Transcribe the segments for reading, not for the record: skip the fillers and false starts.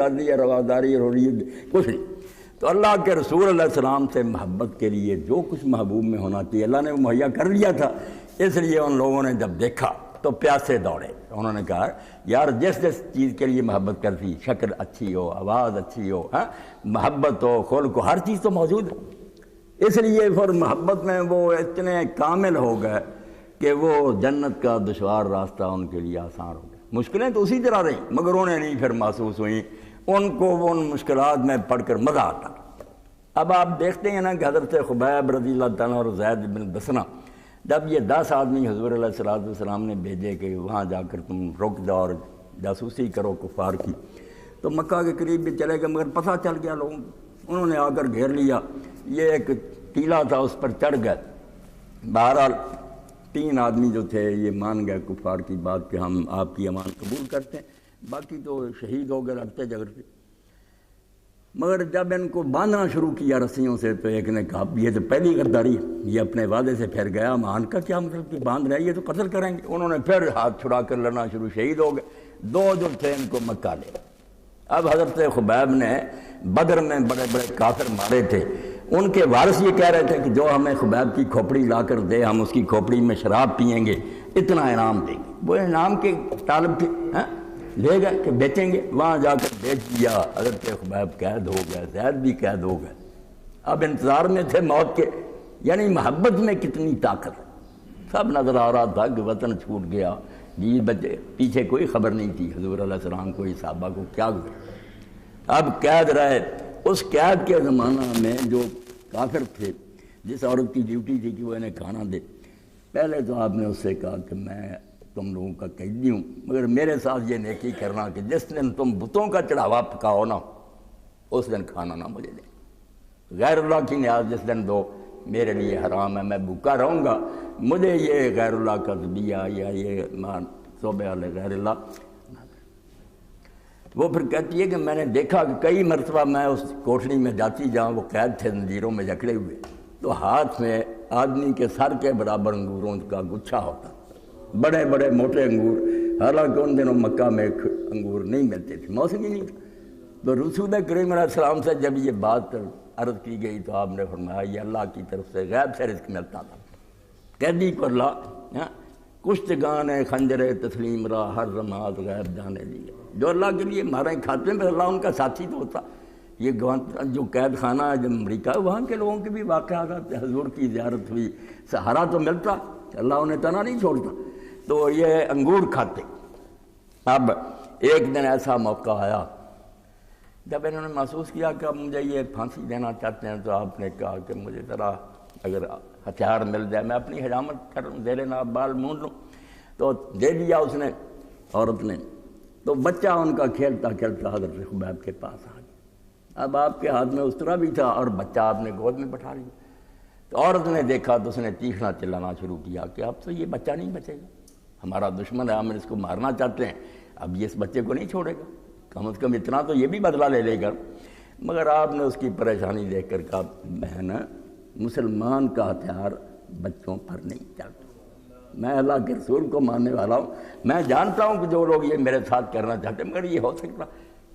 یا رواداری ہو رہی ہے کچھ نہیں. تو اللہ کے رسول علیہ السلام سے محبت کے لیے جو کچھ محبوب میں ہونا چاہیے اللہ نے وہ مہیا کر لیا تھا. اس لیے ان لوگوں نے جب دیکھا تو پیاسے دوڑے. انہوں نے کہا یار جس چیز کے لیے محبت کرتی، شکل اچھی ہو، آواز اچھی ہو، محبت ہو، خلق ہو، ہر چیز تو موجود ہے. اس لیے پھر محبت میں وہ اتنے کامل ہو گئے کہ وہ جنت کا دشوار راستہ ان کے لیے آسان ہو گیا. مشکلیں تو اسی طرح رہیں مگر انہیں نہیں پھر محسوس ہوئیں، ان کو ان مشکلات میں پڑھ کر مزہ آتا. اب آپ دیکھتے ہیں نا کہ حضرت خبیب رضی اللہ تعالیٰ اور زید بن دسنہ جب یہ 10 آدمی حضور علیہ السلام نے بھیجے کہ وہاں جا کر تم رک جاؤ اور جاسوسی کرو کفار کی، تو مکہ کے قریب بھی چلے گئے مگر پتہ چل گیا لوگوں کو. انہوں نے آ کر گھیر لیا. یہ ایک ٹیلا تھا اس پر چڑھ گئے. بہرحال 3 آدمی جو تھے یہ مان گئے کفار کی بات کہ ہم آپ کی امان قبول کرتے ہیں، باقی تو شہید ہو گئے لڑتے جھگڑتے. مگر جب ان کو باندھنا شروع کیا رسیوں سے تو ایک نے کہا یہ تو پہلی غداری ہے، یہ اپنے وعدے سے پھر گیا، مان کا کیا مطلب کہ باندھ رہے یہ تو قتل کریں گے. انہوں نے پھر ہاتھ چھڑا کر لڑنا شروع، شہید ہو گئے. 2 جو تھے ان کو مکہ لے. اب حضرت خبیب نے بدر میں بڑے بڑے کافر مارے تھے، ان کے وارث یہ کہہ رہے تھے کہ جو ہمیں خبیب کی کھوپڑی لا کر دے ہم اس کی کھوپڑی میں شراب پئیں گے، اتنا انعام دیں گے. وہ انعام کے طالب تھے، لے گئے کہ بیچیں گے. وہاں جا کر بیچ دیا. حضرت خبیب قید ہو گئے، زید بھی قید ہو گئے. اب انتظار میں تھے موت کے. یعنی محبت میں کتنی طاقت ہے. سب نظر آ رہا تھا کہ وطن چھوٹ گیا، جی بچے، پیچھے کوئی خبر نہیں تھی حضور علیہ السلام کو، صحابہ کو کیا ہوا. اب قید رہے. اس قید کے زمانہ میں جو کافر تھے، جس عورت کی ڈیوٹی تھی کہ وہ انہیں کھانا دے، پہلے تو آپ نے اس سے کہا کہ میں تم لوگوں کا قیدی ہوں مگر میرے ساتھ یہ نیکی کرنا کہ جس دن تم بتوں کا چڑھاوا پکاؤ نا اس دن کھانا نہ مجھے دے. غیر اللہ کی نیاز جس دن دو میرے لیے حرام ہے، میں بھوکا رہوں گا. مجھے یہ غیر اللہ کا ذبیحہ یا یہ صوبہ علیہ غیر اللہ. وہ پھر کہتی ہے کہ میں نے دیکھا کہ کئی مرتبہ میں اس کوٹھڑی میں جاتی جہاں وہ قید تھے زنجیروں میں جکڑے ہوئے، تو ہاتھ میں آدمی کے سر کے برابر انگوروں کا گچھا ہوتا، بڑے بڑے موٹے انگور. حالانکہ ان دنوں مکہ میں انگور نہیں ملتے تھے، موسم ہی نہیں تھا. تو رسول کریم علیہ السلام سے جب یہ بات عرض کی گئی تو آپ نے فرمایا یہ اللہ کی طرف سے غیب سے رزق ملتا تھا. قیدی کو اللہ کشتگان خنجر تسلیم را ہر رماد غیب جانے دیے. جو اللہ کے لیے مارے کھاتے ہیں پھر اللہ ان کا ساتھی تو ہوتا. یہ جو قید خانہ ہے جب امریکہ وہاں کے لوگوں کے بھی واقعات آتے، حضور کی زیارت ہوئی، سہارا تو ملتا، اللہ انہیں تنہا نہیں چھوڑتا. تو یہ انگور کھاتے. اب ایک دن ایسا موقع آیا جب انہوں نے محسوس کیا کہ اب مجھے یہ پھانسی دینا چاہتے ہیں، تو آپ نے کہا کہ مجھے ذرا اگر ہتھیار مل جائے میں اپنی حجامت کروں، دے لینا، بال مونڈ لوں. تو دے دیا اس نے، عورت نے. تو بچہ ان کا کھیلتا کھیلتا حضرت خبیب کے پاس آ گیا. اب آپ کے ہاتھ میں استرا بھی تھا اور بچہ آپ نے گود میں بٹھا لیا. تو عورت نے دیکھا تو اس نے چیخنا چلانا شروع کیا کہ اب تو یہ بچہ نہیں بچے گا، ہمارا دشمن ہے، ہم اس کو مارنا چاہتے ہیں، اب یہ اس بچے کو نہیں چھوڑے گا، کم از کم اتنا تو یہ بھی بدلہ لے لے گا. مگر آپ نے اس کی پریشانی دیکھ کر کہا بہن مسلمان کا ہتھیار بچوں پر نہیں چلتا، میں اللہ کے رسول کو ماننے والا ہوں، میں جانتا ہوں کہ جو لوگ یہ میرے ساتھ کرنا چاہتے ہیں، مگر یہ ہو سکتا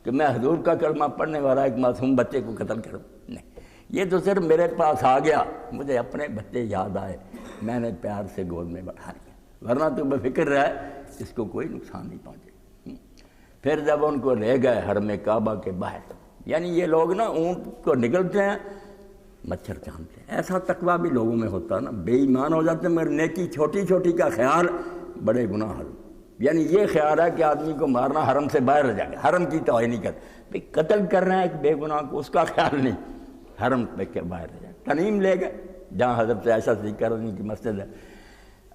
کہ میں حضور کا کلمہ پڑھنے والا ایک معصوم بچے کو قتل کروں؟ نہیں، یہ تو صرف میرے پاس آ گیا، مجھے اپنے بچے یاد آئے، میں نے پیار سے گود میں بٹھا لیا، ورنہ تو بے فکر رہے اس کو کوئی نقصان نہیں پہنچے. پھر جب ان کو لے گئے حرم کعبہ کے باہر، یعنی یہ لوگ نا اونٹ کو نگلتے ہیں مچھر چاندتے ہیں، ایسا تقویٰ بھی لوگوں میں ہوتا نا، بے ایمان ہو جاتے ہیں مگر نیکی چھوٹی چھوٹی کا خیال بڑے گناہ حل. یعنی یہ خیال ہے کہ آدمی کو مارنا حرم سے باہر رہ جائے گا، حرم کی توہین نہیں کرتے، قتل کر رہے ہیں ایک بے گناہ کو، اس کا خیال نہیں، حرم پہ کے باہر رہ جائے. تنیم لے گئے جہاں حضرت عائشہ صدیقہ رضی اللہ کی مسجد ہے.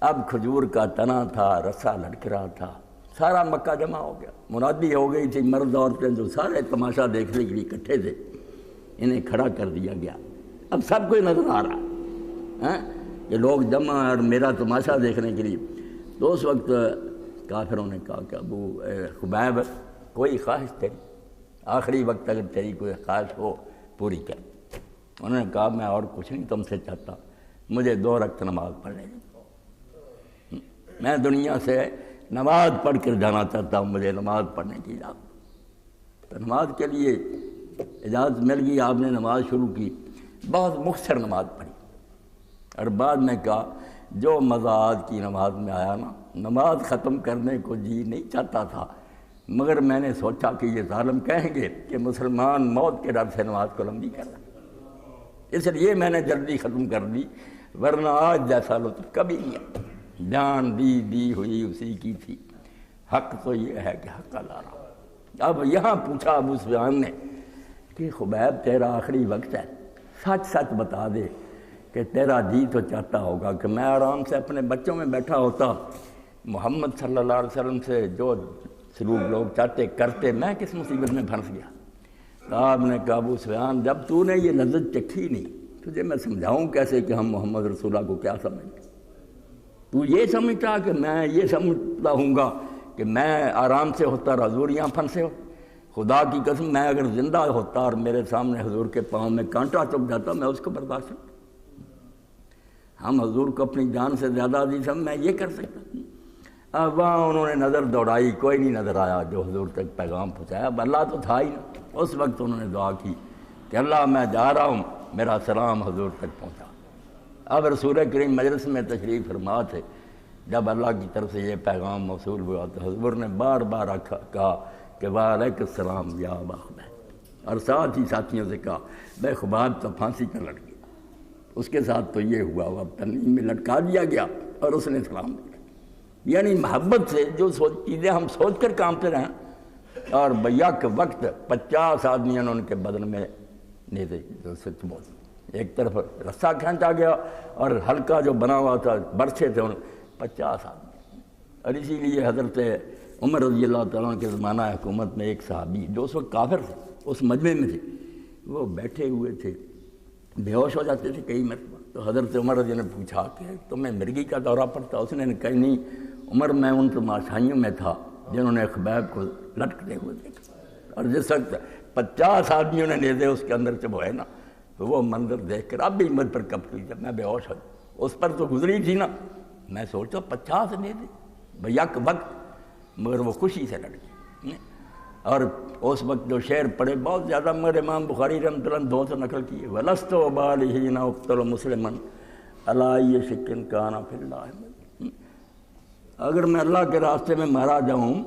اب کھجور کا تنا تھا، رسا لٹک رہا تھا، سارا مکہ جمع ہو گیا، منادی ہو گئی تھی، مرد عورتیں جو سارے تماشا دیکھنے کے لیے اکٹھے تھے، انہیں کھڑا کر دیا گیا. اب سب کوئی نظر آ رہا ہے کہ لوگ جمع اور میرا تماشا دیکھنے کے لیے. تو اس وقت کافروں نے کہا کہ ابو خبیب کوئی خواہش تیری، آخری وقت اگر تیری کوئی خواہش ہو پوری کر. انہوں نے کہا میں اور کچھ نہیں تم سے چاہتا، مجھے 2 رکعت نماز پڑھنے دی، میں دنیا سے نماز پڑھ کر جانا چاہتا ہوں، مجھے نماز پڑھنے کی اجازت. تو نماز کے لیے اجازت مل گئی، آپ نے نماز شروع کی، بہت مختصر نماز پڑھی، اور بعد میں کہا جو مزہ آج کی نماز میں آیا نا، نماز ختم کرنے کو جی نہیں چاہتا تھا، مگر میں نے سوچا کہ یہ ظالم کہیں گے کہ مسلمان موت کے ڈر سے نماز کو لمبی کر رہا ہے، اس لیے میں نے جلدی ختم کر دی، ورنہ آج جیسا لطف کبھی نہیں آتا۔ جان دی ہوئی اسی کی تھی، حق تو یہ ہے کہ حق اللہ رہا۔ اب یہاں پوچھا ابو سفیان نے کہ خبیب تیرا آخری وقت ہے، سچ سچ بتا دے کہ تیرا جی تو چاہتا ہوگا کہ میں آرام سے اپنے بچوں میں بیٹھا ہوتا، محمد صلی اللہ علیہ وسلم سے جو سلوک لوگ چاہتے کرتے، میں کس مصیبت میں پھنس گیا۔ تو آپ نے کہا ابو سفیان جب تو نے یہ لذت چکھی نہیں، تجھے میں سمجھاؤں کیسے کہ ہم محمد رسول اللہ کو کیا سمجھتے؟ تو یہ سمجھتا کہ میں یہ سمجھتا ہوں گا کہ میں آرام سے ہوتا اور حضور یہاں پھنسے ہو؟ خدا کی قسم میں اگر زندہ ہوتا اور میرے سامنے حضور کے پاؤں میں کانٹا چپ جاتا، میں اس کو برداشت کرتا۔ ہم حضور کو اپنی جان سے زیادہ عزیز ہم، میں یہ کر سکتا۔ اب وہاں انہوں نے نظر دوڑائی، کوئی نہیں نظر آیا جو حضور تک پیغام پہنچایا۔ اب اللہ تو تھا ہی نا۔ اس وقت انہوں نے دعا کی کہ اللہ میں جا رہا ہوں، میرا سلام حضور تک پہنچا۔ اب رسول کریم مجلس میں تشریف فرما تھے، جب اللہ کی طرف سے یہ پیغام موصول ہوا تو حضور نے بار بار کہا کہ وعلیکم السلام یا ابا خبیب، اور ساتھ ہی ساتھیوں سے کہا بے خبیب تو پھانسی کا لٹ گیا۔ اس کے ساتھ تو یہ ہوا، اب تنعیم میں لٹکا دیا گیا اور اس نے سلام دیا۔ یعنی محبت سے جو چیزیں ہم سوچ کر کامتے رہیں، اور بیک وقت 50 آدمیوں نے ان کے بدن میں نیزے سے چبوت، ایک طرف رسہ کھینچا گیا اور ہلکا جو بنا ہوا تھا برچھے تھے، 50 آدمی۔ اور اسی لیے حضرت عمر رضی اللہ تعالیٰ کے زمانہ حکومت میں ایک صحابی جو اس وقت کافر تھے، اس مجمع میں تھے، وہ بیٹھے ہوئے تھے، بے ہوش ہو جاتے تھے کئی مرتبہ۔ تو حضرت عمر رضی اللہ نے پوچھا کہ تمہیں مرگی کا دورہ پڑتا؟ اس نے کہا نہیں عمر، میں ان تماشائیوں میں تھا جنہوں نے خبیب کو لٹکتے ہوئے دیکھا، اور جس وقت 50 آدمیوں نے نیزے اس کے اندر چبھوئے نا، وہ منظر دیکھ کر اب بھی مجھ پر کب ہوئی، جب میں بے ہوش ہو، اس پر تو گزری تھی نا، میں سوچتا 50 نیزے بیک وقت، مگر وہ خوشی سے لٹ گئی۔ اور اس وقت جو شعر پڑھے بہت زیادہ، مگر امام بخاری رحمۃ اللہ دو سے نقل کیے، وَلَسْتُ أُبَالِي حِينَ أُقْتَلُ مُسْلِمًا عَلَىٰ أَيِّ شَكٍّ كَانَ فِي اللَّهِ۔ اگر میں اللہ کے راستے میں مارا جاؤں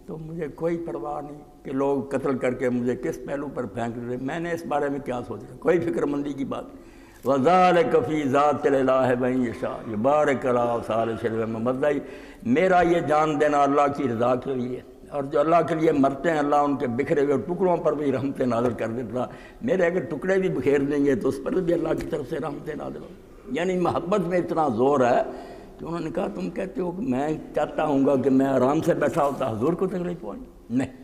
تو مجھے کوئی پرواہ نہیں کہ لوگ قتل کر کے مجھے کس پہلو پر پھینک دیں، میں نے اس بارے میں کیا سوچا، کوئی فکر مندی کی بات نہیں۔ وَذَلِكَ فِي ذَاتِ الْإِلَٰهِ مَن يَشَاءُ يُبَارِكُ عَلَىٰ صَالِحِ الْمَمَدَّعِ۔ میرا یہ جان دینا اللہ کی رضا کے لیے، اور جو اللہ کے لیے مرتے ہیں اللہ ان کے بکھرے ہوئے ٹکڑوں پر بھی رحمتیں نازل کر دیتا۔ میرے اگر ٹکڑے بھی بکھیر دیں گے تو اس پر بھی اللہ کی طرف سے رحمتیں نازل ہوں۔ یعنی محبت میں اتنا زور ہے کہ انہوں نے کہا تم کہتے ہو کہ میں چاہتا ہوں گا کہ میں آرام سے بیٹھا ہوتا، حضور کو تکلیف پہنچ نہیں۔